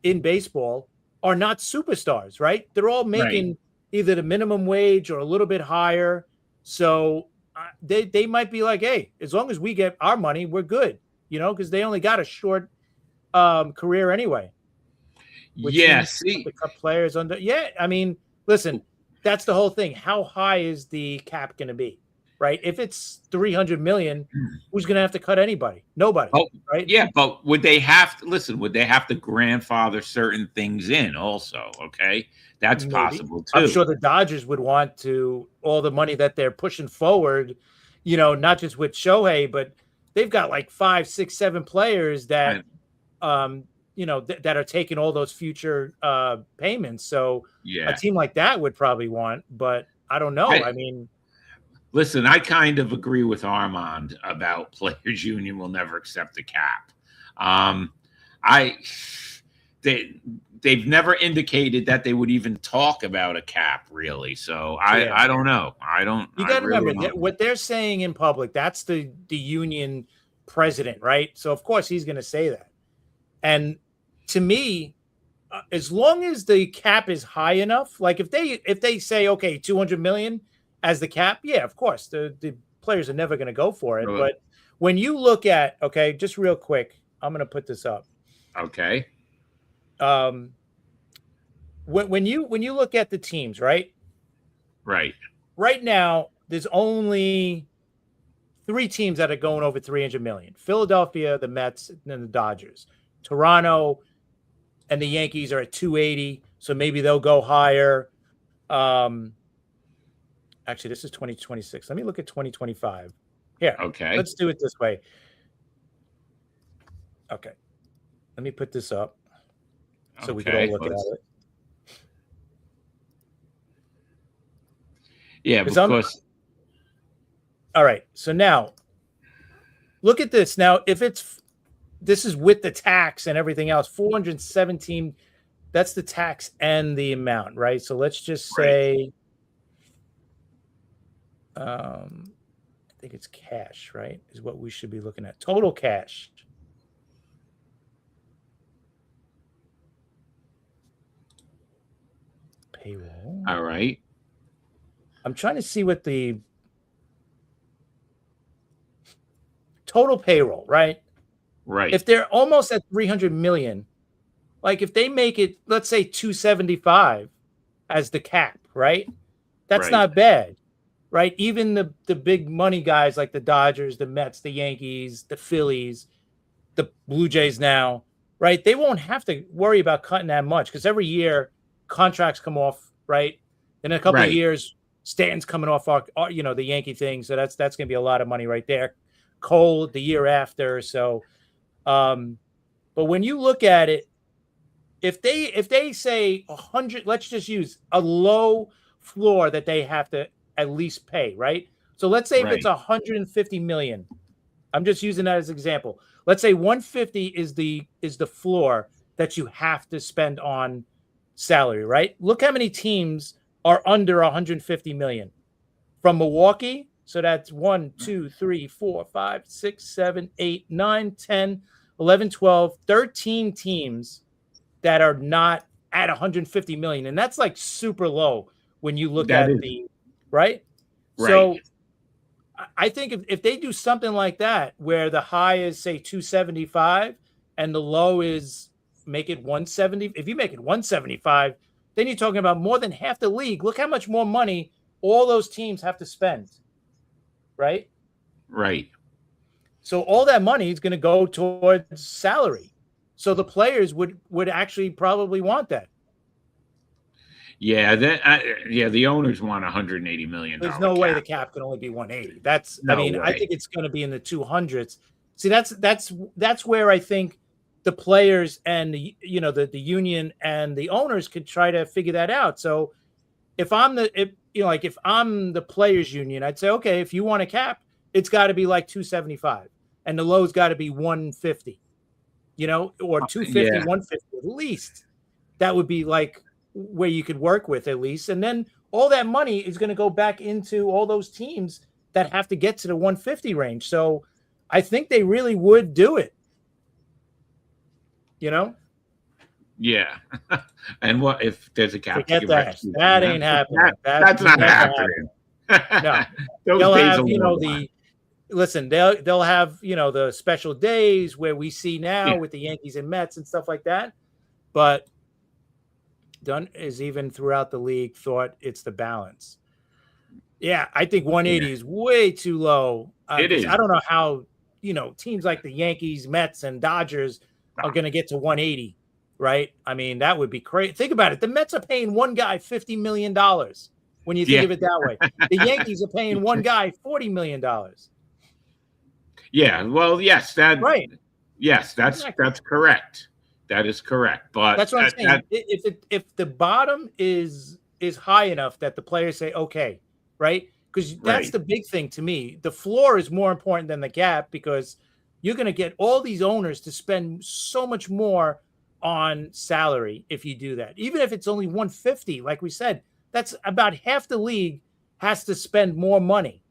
in baseball are not superstars, right? They're all making either the minimum wage or a little bit higher. So they might be like, hey, as long as we get our money, we're good, because they only got a short career anyway. Yes. The cut players under. Yeah. I mean, listen, that's the whole thing. How high is the cap going to be? Right? If it's $300 million, who's going to have to cut anybody? Nobody. Right? Yeah, but would they have to grandfather certain things in also? Okay, that's maybe possible too. I'm sure the Dodgers would want to, all the money that they're pushing forward, not just with Shohei, but they've got like 5, 6, 7 players that, that are taking all those future payments. So a team like that would probably want, but I don't know. I mean. Listen, I kind of agree with Armand about players' union will never accept the cap. They've never indicated that they would even talk about a cap, really. So I don't know. You got to remember what they're saying in public. That's the union president, right? So of course he's going to say that. And to me, as long as the cap is high enough, like if they say, okay, 200 million as the cap, yeah, of course, the players are never going to go for it. Really? But when you look at, okay, just real quick, I'm going to put this up. Okay. When you look at the teams, right? Right. Right now, there's only 3 teams that are going over 300 million: Philadelphia, the Mets, and then the Dodgers. Toronto and the Yankees are at 280, so maybe they'll go higher. Actually, this is 2026. Let me look at 2025. Here, Okay. let's do it this way. Okay. Let me put this up so we can all look at it. Yeah, because. All right. So now, look at this. Now, this is with the tax and everything else, 417. That's the tax and the amount, right? So let's just say, I think it's cash, right? Is what we should be looking at. Total cash. Payroll. All right. I'm trying to see what the total payroll, right? Right. If they're almost at 300 million, like if they make it, let's say 275 as the cap, right? That's not bad, right? Even the big money guys like the Dodgers, the Mets, the Yankees, the Phillies, the Blue Jays now, right? They won't have to worry about cutting that much because every year contracts come off, right? In a couple of years, Stanton's coming off our, the Yankee thing. So that's going to be a lot of money right there. Cole the year after. So, but when you look at it, if they say 100, let's just use a low floor that they have to at least pay, right? So let's say if it's 150 million, I'm just using that as an example. Let's say 150 is the floor that you have to spend on salary, right? Look how many teams are under 150 million from Milwaukee. So that's 1, 2, 3, 4, 5, 6, 7, 8, 9, 10, 11, 12, 13 teams that are not at 150 million. And that's like super low when you look at the, right? So I think if they do something like that, where the high is say 275 and the low is make it 170. If you make it 175, then you're talking about more than half the league. Look how much more money all those teams have to spend. Right? Right. So all that money is going to go towards salary. So the players would actually probably want that. Yeah, the owners want $180 million. There's no way the cap can only be 180. That's I think it's going to be in the 200s. See, that's where I think the players and the union and the owners could try to figure that out. So if I'm the players union, I'd say, okay, if you want a cap, it's got to be like 275 and the low's got to be 150, or 250, 150 at least. That would be like where you could work with at least. And then all that money is going to go back into all those teams that have to get to the 150 range. So I think they really would do it. Yeah. And what if there's a cap? Forget that. That ain't happening. That's not happening. No. They'll have, they'll have, the special days where we see now with the Yankees and Mets and stuff like that. But Dunn is even throughout the league thought it's the balance. Yeah, I think 180 is way too low. It is. I don't know how, teams like the Yankees, Mets, and Dodgers are going to get to 180, right? I mean, that would be crazy. Think about it. The Mets are paying one guy $50 million when you think of it that way. The Yankees are paying one guy $40 million. Yeah, well, yes, right. Yes, that's correct. That is correct. But that's what I'm saying. If the bottom is high enough that the players say, okay, right? Because that's the big thing to me. The floor is more important than the cap because you're going to get all these owners to spend so much more on salary if you do that. Even if it's only 150, like we said, that's about half the league has to spend more money,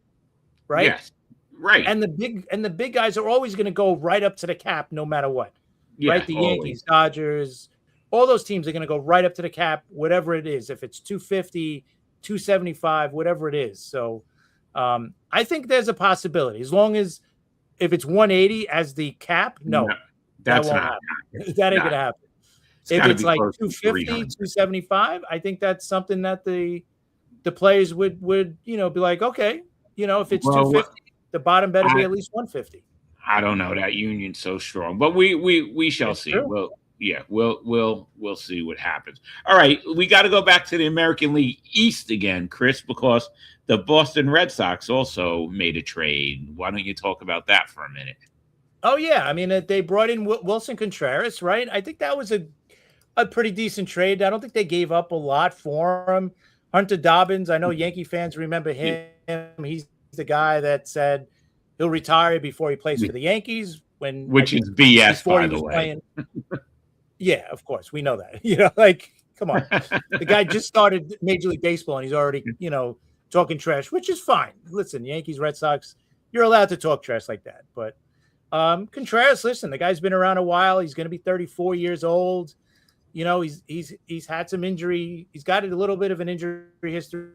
right? Yes, right. And the big guys are always going to go right up to the cap no matter what. Yeah, right? The Yankees, Dodgers, all those teams are going to go right up to the cap, whatever it is. If it's 250, 275, whatever it is. So I think there's a possibility. As long as if it's 180 as the cap, no that won't happen. That ain't going to happen. If it's like 250, 275, I think that's something that the players would be like, okay, if it's 250, the bottom better be at least 150. I don't know. That union's so strong, but we shall see. yeah, we'll see what happens. All right, we got to go back to the American League East again, Chris, because the Boston Red Sox also made a trade. Why don't you talk about that for a minute? Oh yeah, I mean they brought in Wilson Contreras, right? I think that was a pretty decent trade. I don't think they gave up a lot for him. Hunter Dobbins, I know Yankee fans remember him. He's the guy that said he'll retire before he plays for the Yankees. Which is BS, by the way. Playing. Yeah, of course. We know that. Like, come on. The guy just started Major League Baseball and he's already, talking trash, which is fine. Listen, Yankees, Red Sox, you're allowed to talk trash like that. But Contreras, listen, the guy's been around a while. He's going to be 34 years old. He's had some injury. He's got a little bit of an injury history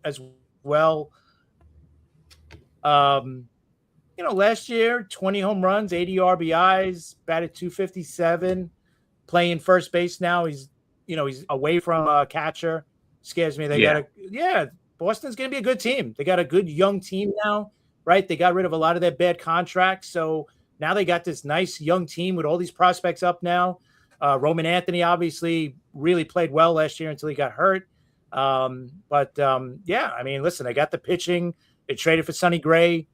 as well. Last year, 20 home runs, 80 RBIs, batted .257, playing first base now. He's away from a catcher. Scares me. Boston's going to be a good team. They got a good young team now, right? They got rid of a lot of their bad contracts. So now they got this nice young team with all these prospects up now. Roman Anthony obviously really played well last year until he got hurt. I mean, listen, they got the pitching. They traded for Sonny Gray.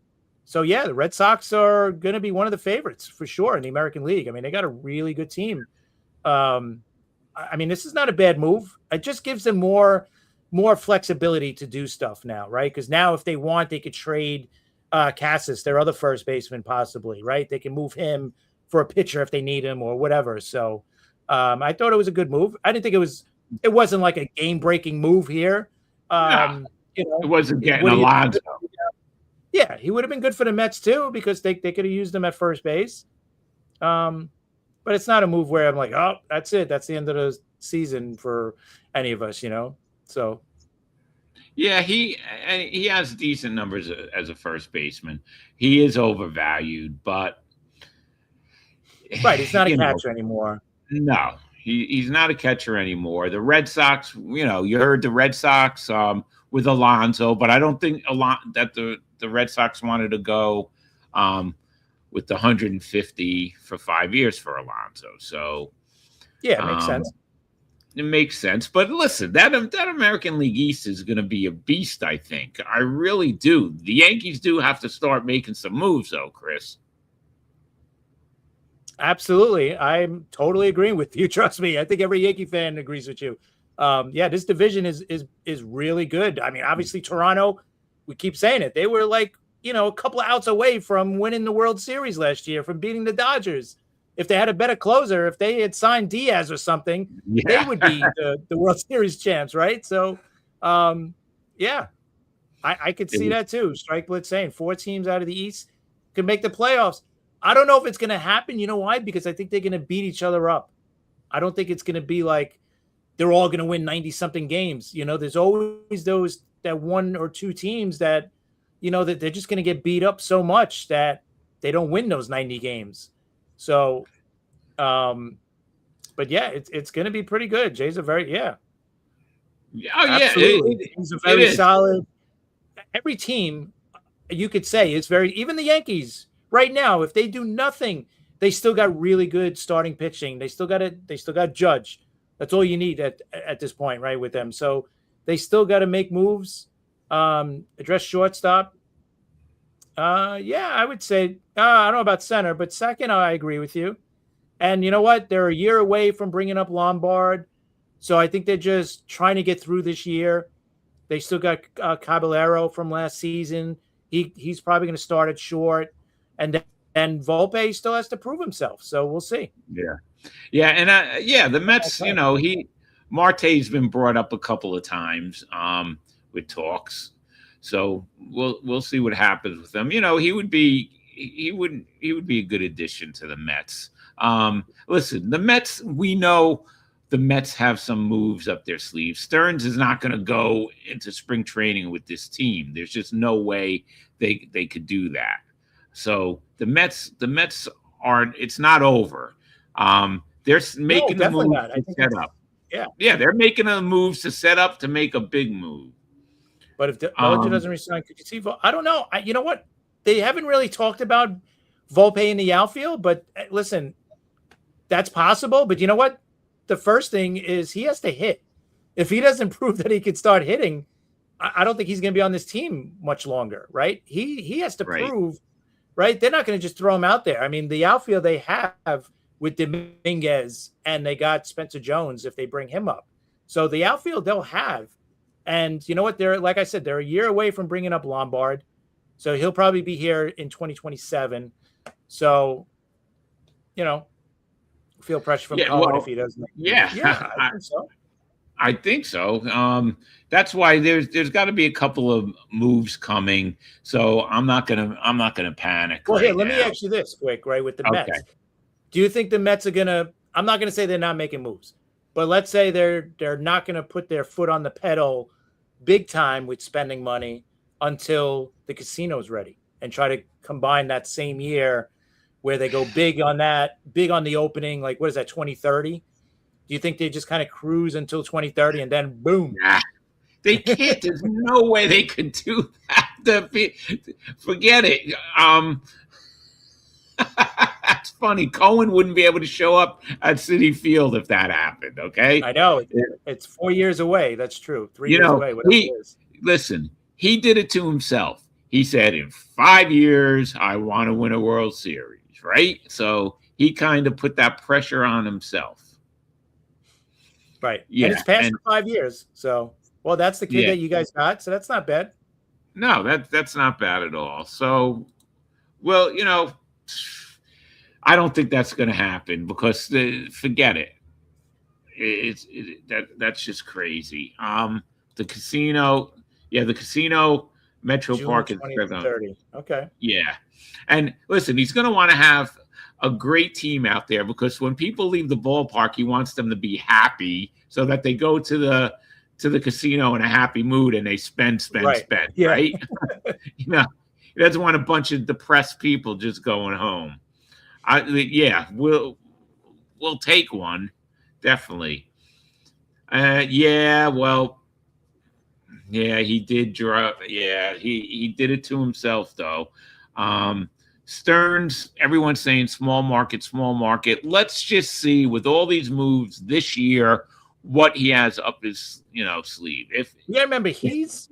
So, yeah, the Red Sox are going to be one of the favorites for sure in the American League. I mean, they got a really good team. I mean, this is not a bad move. It just gives them more flexibility to do stuff now, right? Because now if they want, they could trade Cassis, their other first baseman, possibly, right? They can move him for a pitcher if they need him or whatever. So I thought it was a good move. I didn't think it wasn't like a game-breaking move here. It wasn't getting Alonso. Yeah, he would have been good for the Mets too because they could have used him at first base. But it's not a move where I'm like, oh, that's it. That's the end of the season for any of us, So, yeah, he has decent numbers as a first baseman. He is overvalued, but right, he's not a catcher anymore. No, he's not a catcher anymore. The Red Sox, you heard the Red Sox with Alonso, but I don't think that the Red Sox wanted to go with the 150 for 5 years for Alonso. So yeah, it makes sense. It makes sense. But listen, that American League East is going to be a beast, I think. I really do. The Yankees do have to start making some moves, though, Chris. Absolutely. I'm totally agreeing with you. Trust me. I think every Yankee fan agrees with you. This division is really good. I mean, obviously Toronto, we keep saying it. They were like, a couple of outs away from winning the World Series last year, from beating the Dodgers. If they had a better closer, if they had signed Diaz or something, they would be the World Series champs, right? So, I could see that too. Strike Blitz saying 4 teams out of the East could make the playoffs. I don't know if it's going to happen. You know why? Because I think they're going to beat each other up. I don't think it's going to be like they're all going to win 90-something games. There's always that 1 or 2 teams that, that they're just going to get beat up so much that they don't win those 90 games. So, but yeah, it's going to be pretty good. Jay's a very, absolutely. He's a very solid. Every team, you could say, is very, even the Yankees right now, if they do nothing, they still got really good starting pitching. They still got Judge. That's all you need at this point, right, with them. So they still got to make moves, address shortstop. I would say, I don't know about center, but second, I agree with you. And you know what? They're a year away from bringing up Lombard. So I think they're just trying to get through this year. They still got Caballero from last season. He's probably going to start at short. And Volpe still has to prove himself. So we'll see. Yeah. Yeah. And the Mets, Marte's been brought up a couple of times with talks. So we'll see what happens with them. He would be a good addition to the Mets. Listen, the Mets, we know the Mets have some moves up their sleeves. Stearns is not going to go into spring training with this team. There's just no way they could do that. So the Mets aren't. It's not over. They're making the moves to set up. Yeah, they're making the moves to set up to make a big move. But if Bellinger doesn't resign, could you see? I don't know. You know what? They haven't really talked about Volpe in the outfield. But listen, that's possible. But you know what? The first thing is he has to hit. If he doesn't prove that he can start hitting, I don't think he's going to be on this team much longer, right? He has to prove, right? They're not going to just throw him out there. I mean, the outfield they have with Dominguez, and they got Spencer Jones if they bring him up. So the outfield they'll have. And you know what? They're, like I said, they're a year away from bringing up Lombard. So he'll probably be here in 2027. So, you know, feel pressure from Cohen if he doesn't. I think so. I think so. That's why there's got to be a couple of moves coming. So I'm not gonna panic. Well, let me ask you this quick, right? With the Mets, do you think the Mets are gonna? I'm not gonna say they're not making moves, but let's say they're not gonna put their foot on the pedal, big time with spending money until the casino's ready, and try to combine that same year where they go big on the opening. Like, what is that, 2030? Do you think they just kind of cruise until 2030 and then boom? Nah, they can't. There's no way they could do that. Forget it. That's funny. Cohen wouldn't be able to show up at Citi Field if that happened. Okay, I know it's 4 years away. That's true. 3 years away. Listen, he did it to himself. He said, "In 5 years, I want to win a World Series." Right. So he kind of put that pressure on himself. Right. Yeah. And it's past for 5 years. So, well, that's the kid that you guys got. So that's not bad. No, that's not bad at all. So, well, you know, I don't think that's going to happen because forget it. That's just crazy. The casino, the casino Metro June Park is 30. Okay. Yeah. And listen, he's going to want to have a great team out there because when people leave the ballpark, he wants them to be happy so that they go to the casino in a happy mood and they spend, right. Right? You know, he doesn't want a bunch of depressed people just going home. We'll take one, definitely. He did drop. Yeah, he did it to himself though. Stearns, everyone's saying small market. Let's just see with all these moves this year what he has up his sleeve. Remember he's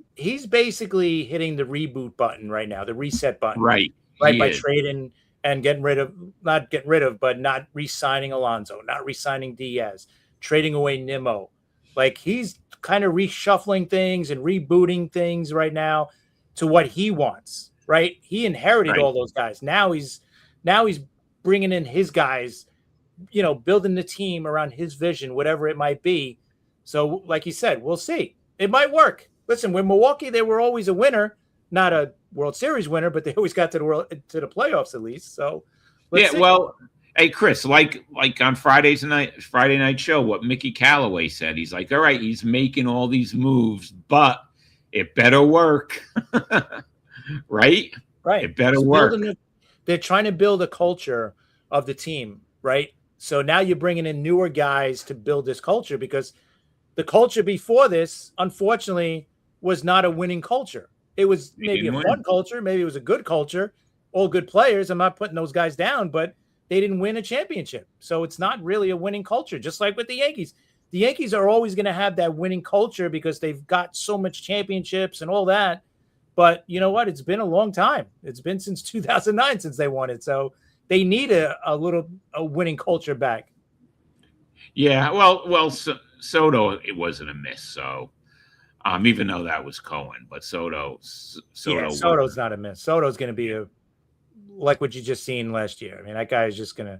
basically hitting the reboot button right now, the reset button, right by trading and but not re-signing Alonso, not re-signing Diaz, trading away Nimmo. Like he's kind of reshuffling things and rebooting things right now to what he wants. Right, he inherited all those guys. Now he's bringing in his guys, building the team around his vision, whatever it might be. So, like you said, we'll see. It might work. Listen, with Milwaukee, they were always a winner, not a World Series winner, but they always got to the playoffs at least. So, let's see. Well, hey Chris, like on Friday night show, what Mickey Callaway said, he's like, all right, he's making all these moves, but it better work. Right. It better work. They're trying to build a culture of the team, right? So now you're bringing in newer guys to build this culture because the culture before this, unfortunately, was not a winning culture. It was maybe a fun culture. Maybe it was a good culture, all good players. I'm not putting those guys down, but they didn't win a championship. So it's not really a winning culture, just like with the Yankees. The Yankees are always going to have that winning culture because they've got so much championships and all that. But you know what? It's been a long time. It's been since 2009 since they won it. So they need a winning culture back. Yeah. Well, Soto, it wasn't a miss. So even though that was Cohen, but Soto's not a miss. Soto's going to be like what you just seen last year. I mean, that guy is just going to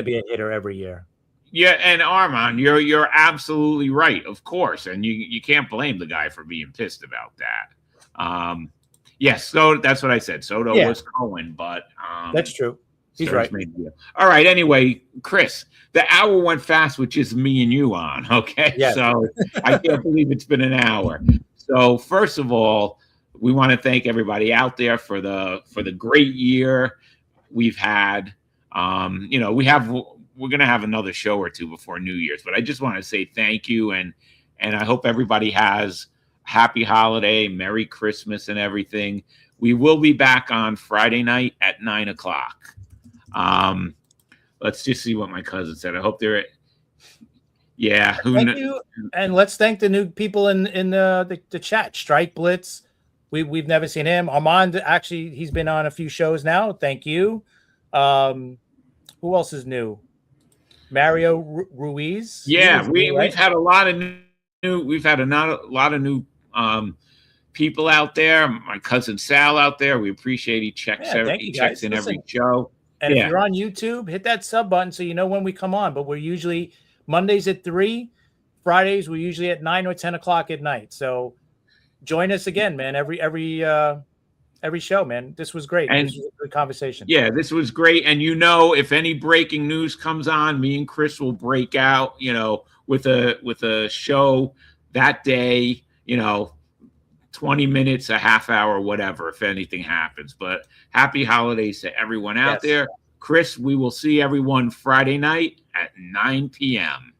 be a hitter every year. Yeah. And Armand, you're absolutely right. Of course. And you can't blame the guy for being pissed about that. Yes, so that's what I said. Soto was Cohen, but that's true. He's right. All right. Anyway, Chris, the hour went fast with just me and you on. Okay. Yeah. So I can't believe it's been an hour. So first of all, we want to thank everybody out there for the great year we've had. We're going to have another show or two before New Year's, but I just want to say thank you. And I hope everybody has happy holiday, Merry Christmas and everything. We will be back on Friday night at 9:00. let's just see what my cousin said. I hope they're. Yeah. Thank you, and let's thank the new people in the chat. Strike Blitz, we've never seen him. Armand, actually, he's been on a few shows now. Thank you. Who else is new? Mario Ruiz. Yeah, new, right? we've had a lot of new. We've had a lot of new people out there. My cousin Sal out there. We appreciate he checks in every show. And if you're on YouTube, hit that sub button so you know when we come on. But we're usually Mondays at 3, Fridays we're usually at 9 or 10 o'clock at night. So join us again, man. Every show, man. This was great. And this was a good conversation. Yeah, this was great. And if any breaking news comes on, me and Chris will break out, with a show that day, 20 minutes, a half hour, whatever, if anything happens. But happy holidays to everyone out there. Chris, we will see everyone Friday night at 9 p.m.